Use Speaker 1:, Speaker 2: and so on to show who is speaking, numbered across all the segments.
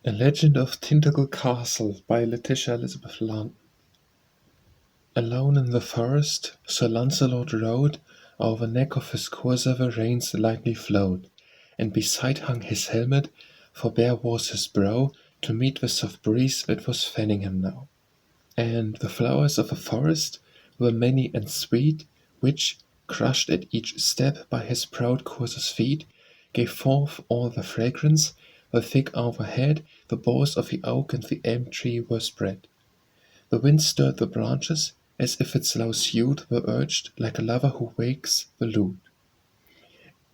Speaker 1: A Legend of Tintagel Castle by Letitia Elizabeth Landon. Alone in the forest, Sir Lancelot rode, o'er the neck of his courser the reins lightly flowed, and beside hung his helmet, for bare was his brow, to meet the soft breeze that was fanning him now. And the flowers of the forest were many and sweet, which, crushed at each step by his proud courser's feet, gave forth all the fragrance, while thick overhead the boughs of the oak and the elm-tree were spread. The wind stirred the branches, as if its low suit were urged like a lover who wakes the lute.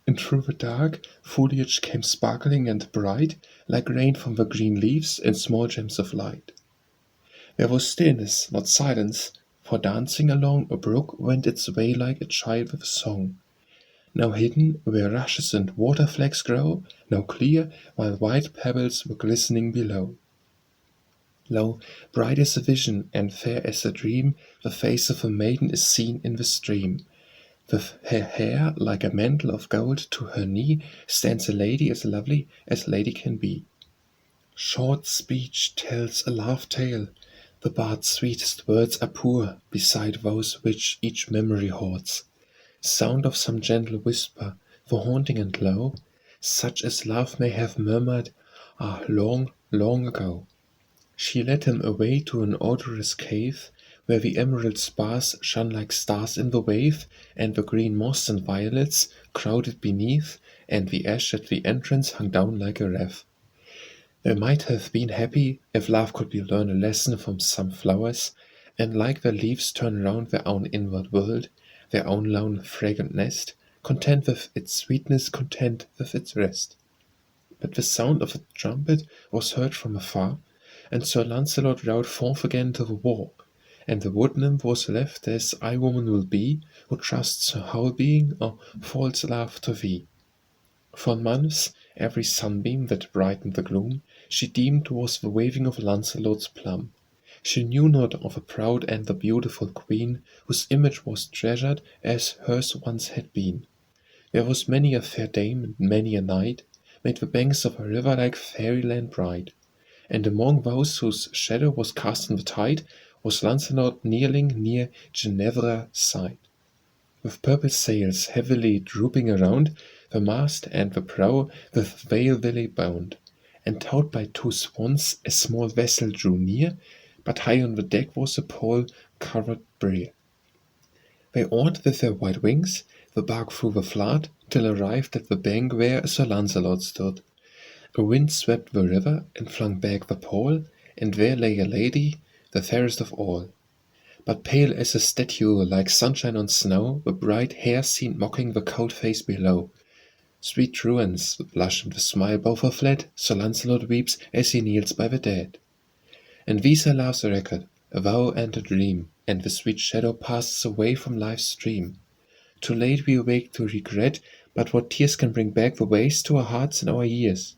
Speaker 1: And through the dark, foliage came sparkling and bright, like rain from the green leaves in small gems of light. There was stillness, not silence, for dancing along a brook went its way like a child with a song. Now hidden where rushes and water flags grow, now clear, while white pebbles were glistening below. Lo, bright as a vision and fair as a dream, the face of a maiden is seen in the stream. With her hair like a mantle of gold to her knee stands a lady as lovely as lady can be. Short speech tells a love tale. The bard's sweetest words are poor beside those which each memory hoards. Sound of some gentle whisper, for haunting and low, such as love may have murmured, long, long ago. She led him away to an odorous cave, where the emerald spars shone like stars in the wave, and the green moss and violets crowded beneath, and the ash at the entrance hung down like a wreath. They might have been happy if love could learn a lesson from some flowers, and like the leaves turn round their own inward world, their own lone fragrant nest, content with its sweetness, content with its rest. But the sound of a trumpet was heard from afar, and Sir Lancelot rode forth again to the war, and the wood nymph was left as woman will be, who trusts her whole being, or false love to thee. For months every sunbeam that brightened the gloom she deemed was the waving of Lancelot's plume. She knew not of a proud and the beautiful queen, whose image was treasured as hers once had been. There was many a fair dame and many a knight made the banks of a river like fairyland bright, and among those whose shadow was cast in the tide was Lancelot kneeling near Ginevra's side. With purple sails heavily drooping around the mast, and the prow with veil bound, and towed by two swans, a small vessel drew near, but high on the deck was a pole-covered brier. They oared with their white wings the bark through the flood, till arrived at the bank where Sir Lancelot stood. A wind swept the river and flung back the pole, and there lay a lady, the fairest of all. But pale as a statue, like sunshine on snow, the bright hair seemed mocking the cold face below. Sweet truants, the blush and the smile both are fled, Sir Lancelot weeps as he kneels by the dead. And these are love's record, a vow and a dream, and the sweet shadow passes away from life's stream. Too late we awake to regret, but what tears can bring back the waste to our hearts and our years?